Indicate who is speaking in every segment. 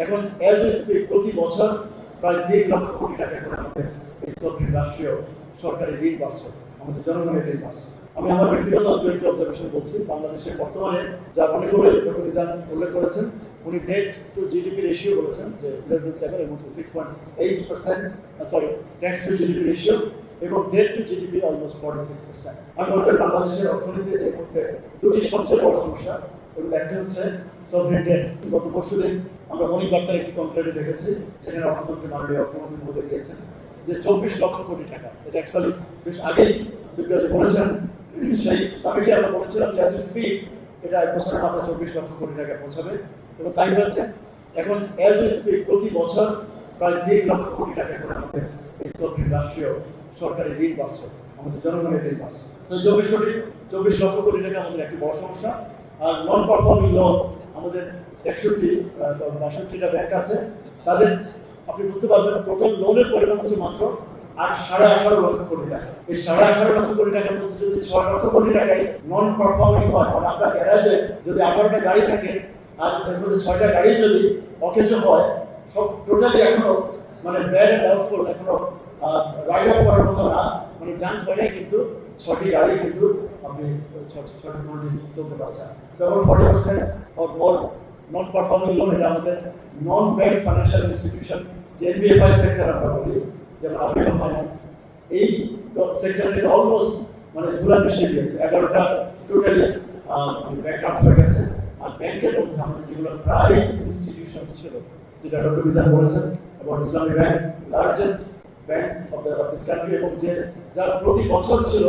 Speaker 1: এখন as we speak প্রতি বছর প্রায় 3 লক্ষ কোটি টাকা করে আমাদের এই রাষ্ট্রীয় সরকারি ঋণ বাড়ছে, আমাদের জনগণের ঋণ বাড়ছে। আমি আমার ব্যক্তিগত অবজারভেশন বলছি, বাংলাদেশের বর্তমানে যার অনেকগুলো ডক্টর উল্লেখ করেছেন, উনি ডেট টু জিডিপি রেশিও বলেছেন যে লেস দেন 7 এর মধ্যে 6.8%, sorry tax two GDP ratio এবং ডেট টু জিডিপি অলমোস্ট 46%। আমি মনে করি বাংলাদেশের অর্থনীতিতে এই মুহূর্তে দুটি সবচেয়ে বড় সমস্যা, এবং একটা হচ্ছে সভরেন ডেট। গত পরশুদিন আমরা মনিক বার্তার একটি কনক্লেভে দেখেছি, যেখানে অর্থমন্ত্রী মাননীয় অর্থমন্ত্রী মহোদয় দিয়েছেন যে 24 লক্ষ কোটি টাকা। এটা অ্যাকচুয়ালি বেশ আগেই সুপ্রিয়া বলেছেন, সেই সামিটে আমরা বলেছিলাম যে অ্যাজ উই স্পিক এটা এক বছরের মাথায় 24 লক্ষ কোটি টাকা পৌঁছাবে, এবং তাই হয়েছে। এখন অ্যাজ উই স্পিক প্রতি বছর প্রায় 3 লক্ষ কোটি টাকা করে আমাদের এই রাষ্ট্রীয় সরকারি ঋণ বাড়ছে, আমাদের জনগণের ঋণ বাড়ছে। 24 লক্ষ কোটি টাকা আমাদের একটি বড় সমস্যা। আর নন পারফর্মিং লোন আমাদের 62টা ব্যাংক আছে, তাদের আপনি বুঝতে পারবেন টোটাল লোনের পরিমাণ হচ্ছে মাত্র 18.5 লক্ষ কোটি টাকা। এই 18.5 লক্ষ কোটি টাকার মধ্যে যদি 6 লক্ষ কোটি টাকায় নন পারফর্মিং হয়, মানে আপনার গ্যারাজে যদি 18টা গাড়ি থাকে আর এর মধ্যে 6টা গাড়ি যদি অকেজো হয়, সব টোটালি এখনো মানে ব্যাড এন্ড ডাউটফুল, এখনো রাইট আপ করার মতো না, মানে জাঙ্ক হয় না, কিন্তু 6টি গাড়ি কিন্তু আপনি 6টি কোটি চলতে পারছেন। যেমন 40% or more non performing loan, এটা আমাদের নন ব্যাংক ফাইন্যান্সিয়াল ইনস্টিটিউশন যে এনবিএফআই সেক্টর আমরা বলি, যেমন আফ্রিকান ফাইন্যান্স, এই সেক্টরে অলমোস্ট মানে ধুলা মিশিয়ে গিয়েছে। 11টা টোটালি ব্যাংকরাপ্ট হয়ে গেছে। আর ব্যাংকের মধ্যে আমাদের যেগুলো প্রাইভেট ইনস্টিটিউশন ছিল, যেটা ডক্টর মিজান বলেছেন, এবং ইসলামী bank largest bank of this country, এবং যে যার প্রতি বছর ছিল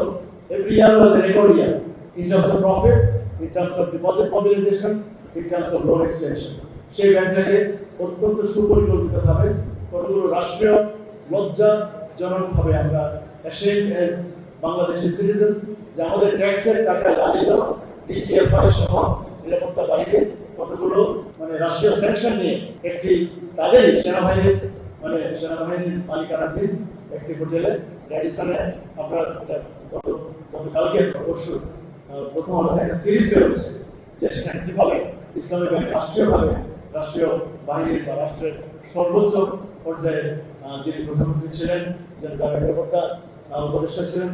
Speaker 1: every year was a record year in terms of profit, in terms of deposit mobilization, in terms of loan extension. সেই ব্যাংকটাকে অত্যন্ত সুপরিকল্পিতভাবে কতগুলো রাষ্ট্রীয় লজ্জাজনকভাবে আমরা ashamed as বাংলাদেশি সিটিজেন্স যে আমাদের ট্যাক্সের টাকা লালিত ডিজিএফআই সহ নিরাপত্তা বাহিনী কতগুলো মানে রাষ্ট্রীয় স্যাংশন নিয়ে একটি তাদেরই সেনাবাহিনীর মালিকানাধীন একটি হোটেলে র্যাডিসনে আমরা গতকালকে পরশু প্রথম আলোতে একটা সিরিজ বেরোচ্ছে যে সেখানে কিভাবে ইসলামী ব্যাংক রাষ্ট্রীয় বাহিনীর বা রাষ্ট্রের সর্বোচ্চ পর্যায়ে যিনি প্রধানমন্ত্রী ছিলেন, যারা নিরাপত্তা উপদেষ্টা ছিলেন,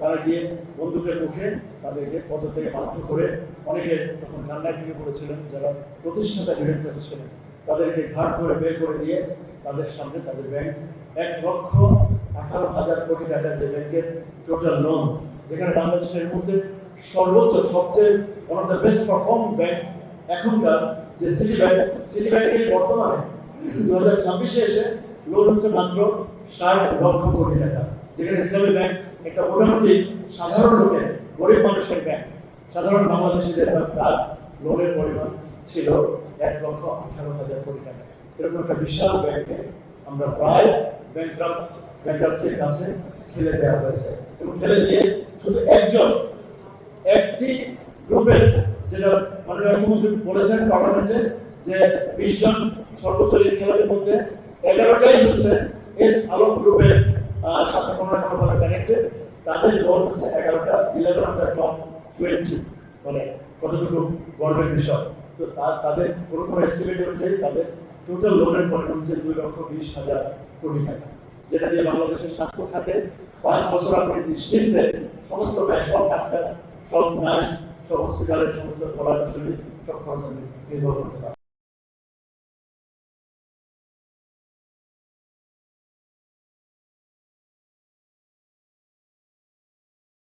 Speaker 1: তারা গিয়ে বন্দুকের মুখে তাদেরকে পদ থেকে বাধ্য করে, অনেকে তখন কান্নায় ভেঙে পড়েছিলেন, যারা প্রতিষ্ঠাতা ডিরেক্টর ছিলেন, তাদেরকে ঘাট ধরে বের করে দিয়ে তাদের সামনে তাদের ব্যাংক 1,18,000 কোটি টাকার যে ব্যাংকের টোটাল লোন, যেখানে বাংলাদেশের মধ্যে সর্বোচ্চ সবচেয়ে one of the best performing banks এখনকার যে সিটি ব্যাংকের বর্তমানে 2026-এ এসে লোন হচ্ছে মাত্র 60 লক্ষ কোটি টাকা, যেখানে ইসলামী ব্যাংক একটা মোটামুটি সাধারণ লোকের, গরিব মানুষের ব্যাংক, সাধারণ বাংলাদেশিদের তার লোনের পরিমাণ ছিল 1,18,000 কোটি টাকা। এরকম একটা বিশাল ব্যাংকে আমরা প্রায় ব্যাংকরাপসির কাছে ঠেলে দেওয়া হয়েছে, এবং ঠেলে দিয়ে শুধু একটি গ্রুপের, যেটা মাননীয় অর্থমন্ত্রী বলেছেন পার্লামেন্টে যে 20 জন সর্বোচ্চ ঋণ খেলাপের মধ্যে 11টাই হচ্ছে এস আলম গ্রুপের সাথে কোনো না কোনোভাবে কানেক্টেড। তাদের লোন হচ্ছে 11 অফ দ্য টপ 20, মানে কতটুকু গর্বের বিষয়। তো তাদের কোনো এস্টিমেট অনুযায়ী তাদের টোটাল লোনের পরিমাণ হচ্ছে 2,20,000 কোটি টাকা, যেটা দিয়ে বাংলাদেশের স্বাস্থ্য খাতে 5 বছর আপনি নিশ্চিন্তে সমস্ত ব্যয়, সব ডাক্তার, সব নার্স, সব হসপিটালের সমস্ত পড়াশোনা সব খরচ নির্ভর করতে পারে।